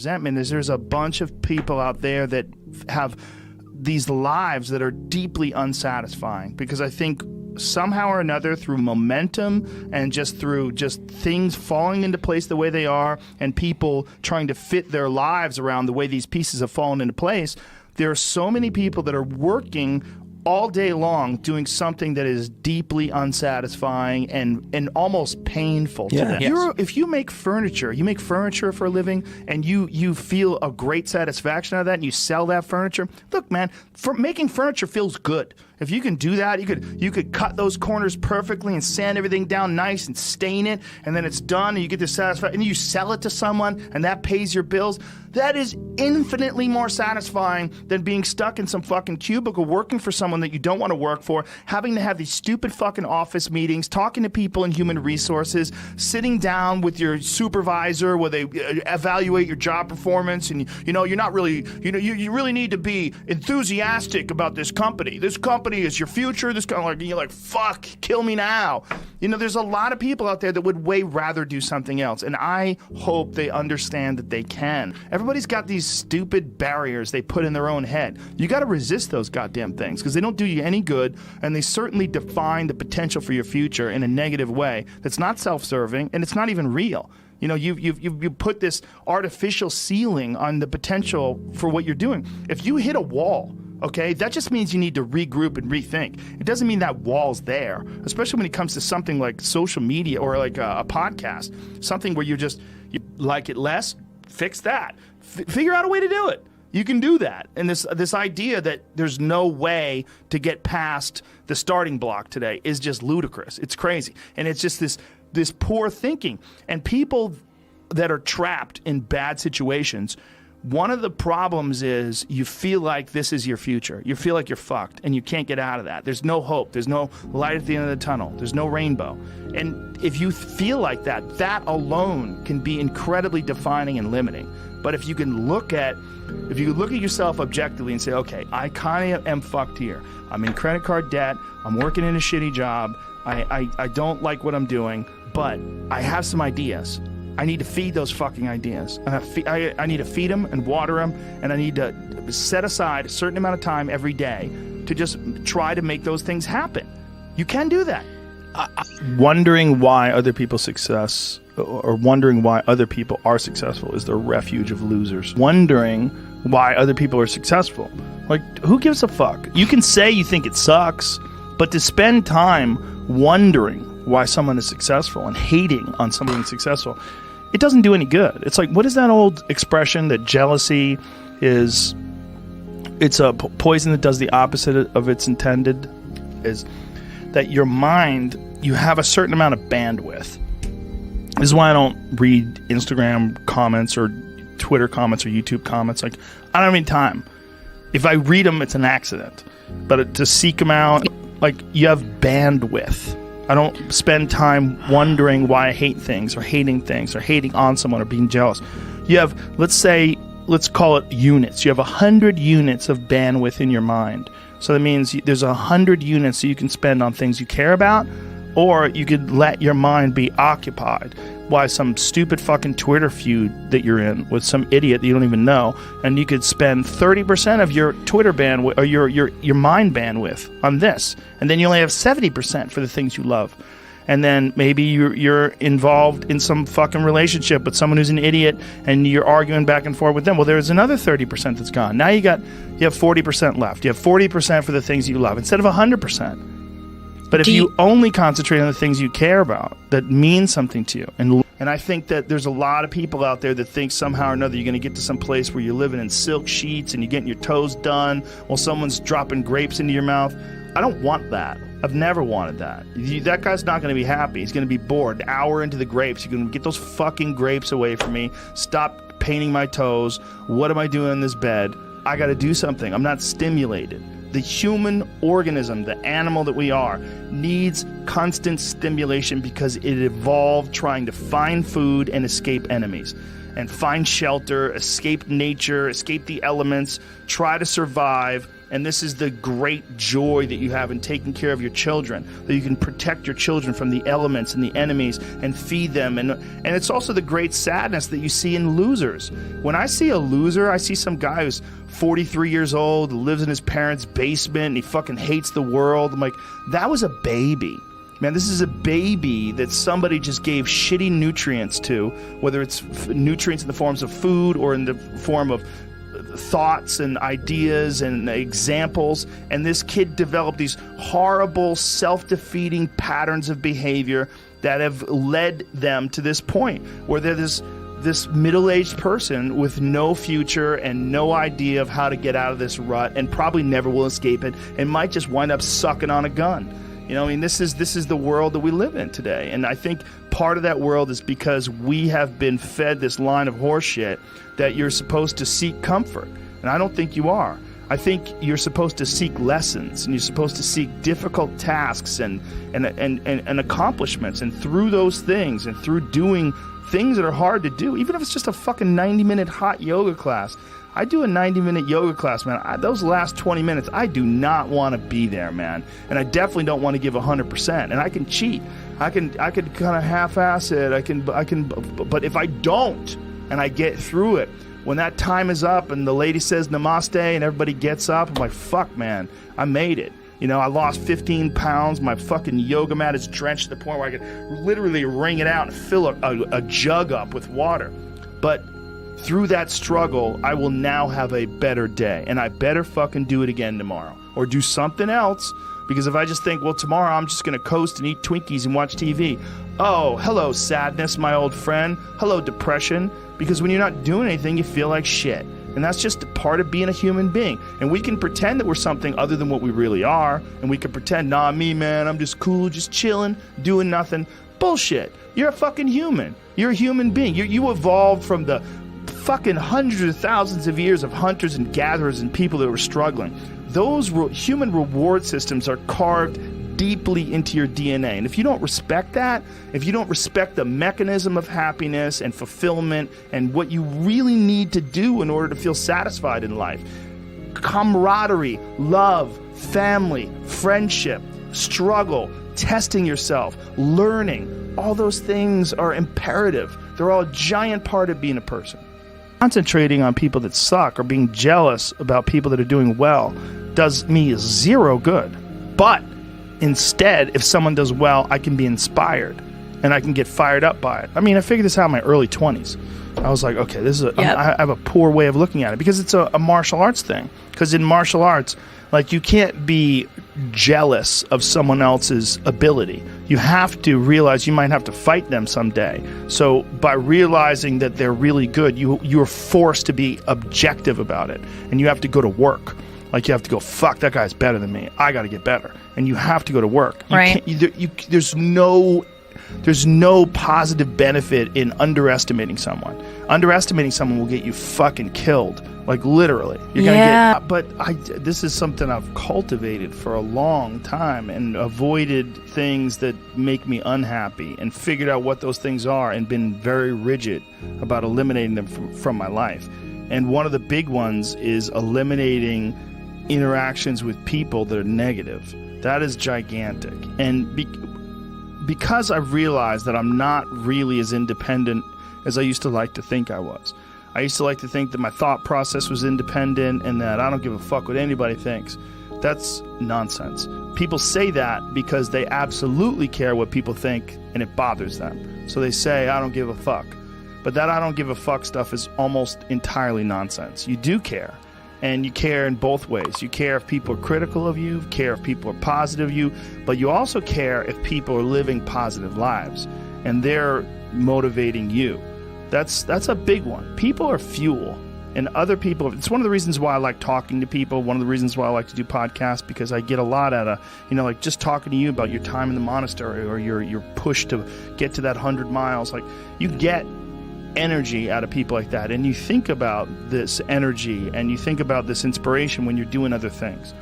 resentment is there's a bunch of people out there that have these lives that are deeply unsatisfying, because I think somehow or another, through momentum and just through just things falling into place the way they are, and people trying to fit their lives around the way these pieces have fallen into place, there are so many people that are working all day long doing something that is deeply unsatisfying and almost painful to them. Yes. If you make furniture for a living, and you feel a great satisfaction out of that, and you sell that furniture, look, man, making furniture feels good. If you can do that, you could cut those corners perfectly and sand everything down nice and stain it, and then it's done, and you get the satisfaction, and you sell it to someone, and that pays your bills. That is infinitely more satisfying than being stuck in some fucking cubicle working for someone that you don't want to work for, having to have these stupid fucking office meetings, talking to people in human resources, sitting down with your supervisor where they evaluate your job performance, and you're not really, you really need to be enthusiastic about this company. This company is your future. This kind of you're like, fuck, kill me now. There's a lot of people out there that would way rather do something else, and I hope they understand that they can. Everybody's got these stupid barriers they put in their own head. You got to resist those goddamn things, because they don't do you any good, and they certainly define the potential for your future in a negative way that's not self-serving, and it's not even real. You put this artificial ceiling on the potential for what you're doing. If you hit a wall, okay, that just means you need to regroup and rethink. It doesn't mean that wall's there, especially when it comes to something like social media or like a podcast, something where you like it less, fix that. Figure out a way to do it. You can do that. And this idea that there's no way to get past the starting block today is just ludicrous. It's crazy. And it's just this poor thinking. And people that are trapped in bad situations, one of the problems is you feel like this is your future. You feel like you're fucked and you can't get out of that. There's no hope. There's no light at the end of the tunnel. There's no rainbow. And if you feel like that, that alone can be incredibly defining and limiting. But if you look at yourself objectively and say, okay, I kind of am fucked here. I'm in credit card debt. I'm working in a shitty job. I don't like what I'm doing, but I have some ideas. I need to feed those fucking ideas. I need to feed them and water them, and I need to set aside a certain amount of time every day to just try to make those things happen. You can do that. Wondering why other people's success, or wondering why other people are successful, is the refuge of losers. Wondering why other people are successful. Like, who gives a fuck? You can say you think it sucks, but to spend time wondering why someone is successful and hating on someone being successful, it doesn't do any good. It's like, what is that old expression that jealousy is, it's a poison that does the opposite of its intended, is that your mind, you have a certain amount of bandwidth. This is why I don't read Instagram comments or Twitter comments or YouTube comments. Like, I don't have any time. If I read them, it's an accident. But to seek them out, like, you have bandwidth. I don't spend time wondering why I hate things or hating on someone or being jealous. You have, let's call it units. You have 100 units of bandwidth in your mind. So that means there's 100 units that you can spend on things you care about, or you could let your mind be occupied by some stupid fucking Twitter feud that you're in with some idiot that you don't even know, and you could spend 30% of your Twitter bandwidth or your mind bandwidth on this, and then you only have 70% for the things you love. And then maybe you're involved in some fucking relationship with someone who's an idiot, and you're arguing back and forth with them. Well, there's another 30% that's gone. Now you have 40% left. You have 40% for the things you love instead of 100%. But if you only concentrate on the things you care about that mean something to you, and I think that there's a lot of people out there that think somehow or another you're going to get to some place where you're living in silk sheets and you're getting your toes done while someone's dropping grapes into your mouth. I don't want that. I've never wanted that. That guy's not going to be happy. He's going to be bored. An hour into the grapes, you're going to get those fucking grapes away from me. Stop painting my toes. What am I doing in this bed? I got to do something. I'm not stimulated. The human organism, the animal that we are, needs constant stimulation because it evolved trying to find food and escape enemies, and find shelter, escape nature, escape the elements, try to survive And this is the great joy that you have in taking care of your children, that you can protect your children from the elements and the enemies and feed them. And it's also the great sadness that you see in losers. When I see a loser, I see some guy who's 43 years old, lives in his parents' basement, and he fucking hates the world. I'm like, that was a baby. Man, this is a baby that somebody just gave shitty nutrients to, whether it's nutrients in the forms of food or in the form of thoughts and ideas and examples, and this kid developed these horrible self-defeating patterns of behavior that have led them to this point where they're this middle-aged person with no future and no idea of how to get out of this rut, and probably never will escape it, and might just wind up sucking on a gun. You know, I mean, this is the world that we live in today. And I think part of that world is because we have been fed this line of horseshit that you're supposed to seek comfort. And I don't think you are. I think you're supposed to seek lessons, and you're supposed to seek difficult tasks and accomplishments. And through those things, and through doing things that are hard to do, even if it's just a fucking 90-minute hot yoga class. I do a 90-minute yoga class, man. Those last 20 minutes, I do not want to be there, man. And I definitely don't want to give 100%. And I can cheat. I can kind of half-ass it. I can. But if I don't, and I get through it, when that time is up and the lady says namaste and everybody gets up, I'm like, fuck, man, I made it. You know, I lost 15 pounds. My fucking yoga mat is drenched to the point where I could literally wring it out and fill a jug up with water. But through that struggle, I will now have a better day, and I better fucking do it again tomorrow or do something else, because if I just think, well, tomorrow I'm just going to coast and eat Twinkies and watch TV. Oh, hello, sadness, my old friend. Hello, depression. Because when you're not doing anything, you feel like shit. And that's just a part of being a human being. And we can pretend that we're something other than what we really are. And we can pretend, nah, me, man, I'm just cool, just chilling, doing nothing. Bullshit. You're a fucking human. You're a human being. You evolved from the fucking hundreds of thousands of years of hunters and gatherers and people that were struggling. Those human reward systems are carved deeply into your DNA. And if you don't respect that, if you don't respect the mechanism of happiness and fulfillment and what you really need to do in order to feel satisfied in life, camaraderie, love, family, friendship, struggle, testing yourself, learning, all those things are imperative. They're all a giant part of being a person. Concentrating on people that suck or being jealous about people that are doing well does me zero good. But instead, if someone does well, I can be inspired and I can get fired up by it. I mean, I figured this out in my early 20s. I was like, okay, this is I have a poor way of looking at it, because it's a martial arts thing. Because in martial arts, like, you can't be jealous of someone else's ability. You have to realize you might have to fight them someday. So by realizing that they're really good, you're forced to be objective about it. And you have to go to work. Like, you have to go, fuck, that guy's better than me. I got to get better. And you have to go to work. Right. There's no positive benefit in underestimating someone. Underestimating someone will get you fucking killed. Like, literally. You're going to get... But this is something I've cultivated for a long time and avoided things that make me unhappy and figured out what those things are and been very rigid about eliminating them from my life. And one of the big ones is eliminating interactions with people that are negative. That is gigantic. And because I've realized that I'm not really as independent as I used to like to think I was. I used to like to think that my thought process was independent and that I don't give a fuck what anybody thinks. That's nonsense. People say that because they absolutely care what people think and it bothers them. So they say, I don't give a fuck. But that I don't give a fuck stuff is almost entirely nonsense. You do care. And you care in both ways. You care if people are critical of you, care if people are positive of you, but you also care if people are living positive lives and they're motivating you. That's a big one. People are fuel, and other people, it's one of the reasons why I like talking to people, one of the reasons why I like to do podcasts, because I get a lot out of, like just talking to you about your time in the monastery or your push to get to that 100 miles. Like, you get energy out of people like that, and you think about this energy and you think about this inspiration when you're doing other things.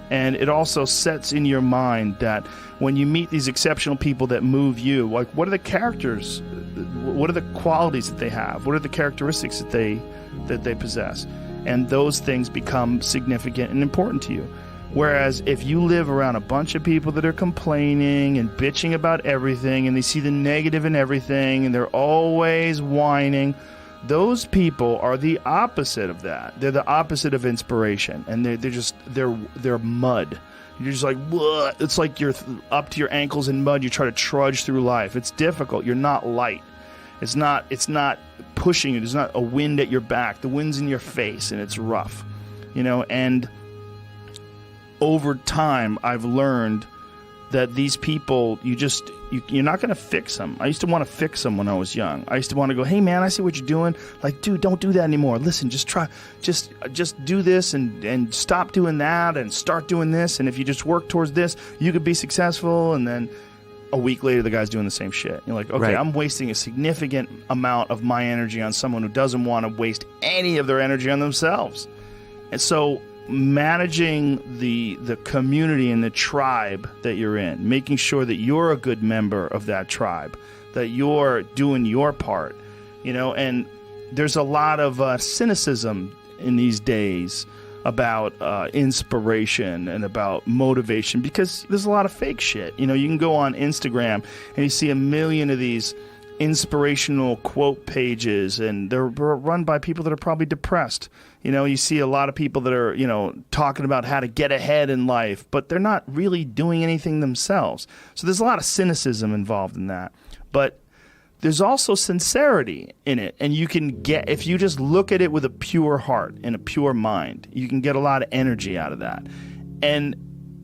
And it also sets in your mind that when you meet these exceptional people that move you, like, what are the characters, what are the qualities that they have, what are the characteristics that they possess? and those things become significant and important to you. Whereas if you live around a bunch of people that are complaining and bitching about everything, and they see the negative in everything, and they're always whining, those people are the opposite of that. They're the opposite of inspiration, and they're mud. You're just like, what? It's like you're up to your ankles in mud. You try to trudge through life. It's difficult. You're not light. It's not pushing you. There's not a wind at your back. The wind's in your face, and it's rough, and over time, I've learned that these people, you're not going to fix them. I used to want to fix them when I was young. I used to want to go, hey man, I see what you're doing. Like, dude, don't do that anymore. Listen, just do this and stop doing that and start doing this. And if you just work towards this, you could be successful. And then a week later, the guy's doing the same shit. You're like, okay, right. I'm wasting a significant amount of my energy on someone who doesn't want to waste any of their energy on themselves. And so managing the community and the tribe that you're in, making sure that you're a good member of that tribe, that you're doing your part, and there's a lot of cynicism in these days about inspiration and about motivation, because there's a lot of fake shit. You can go on Instagram and you see a million of these inspirational quote pages, and they're run by people that are probably depressed. You see a lot of people that are, talking about how to get ahead in life, but they're not really doing anything themselves. So there's a lot of cynicism involved in that. But there's also sincerity in it. And you can get, if you just look at it with a pure heart and a pure mind, you can get a lot of energy out of that. And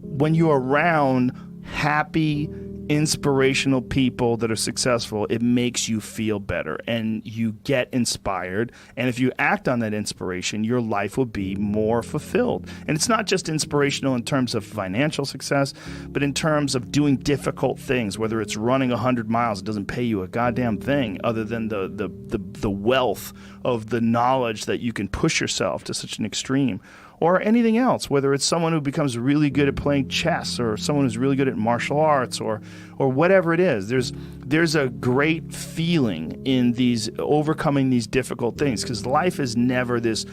when you're around happy, inspirational people that are successful, it makes you feel better and you get inspired. And if you act on that inspiration, your life will be more fulfilled. And it's not just inspirational in terms of financial success, but in terms of doing difficult things, whether it's running 100 miles, it doesn't pay you a goddamn thing other than the wealth of the knowledge that you can push yourself to such an extreme. Or anything else, whether it's someone who becomes really good at playing chess or someone who's really good at martial arts or whatever it is. There's a great feeling in these overcoming these difficult things, because life is never this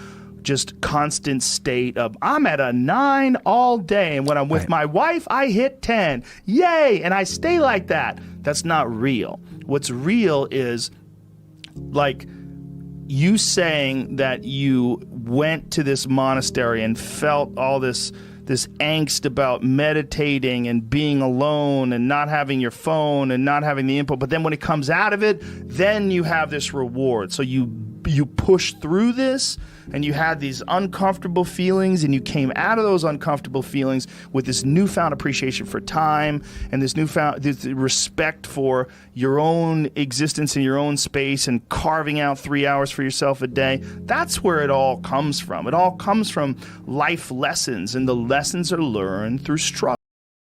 just constant state of I'm at a 9 all day, and when I'm with my wife, I hit 10. Yay! And I stay like that. That's not real. What's real is like you saying that you went to this monastery and felt all this angst about meditating and being alone and not having your phone and not having the input, but then when it comes out of it, then you have this reward. So you push through this, and you had these uncomfortable feelings, and you came out of those uncomfortable feelings with this newfound appreciation for time and this respect for your own existence in your own space and carving out 3 hours for yourself a day. That's where it all comes from. It all comes from life lessons, and the lessons are learned through struggle.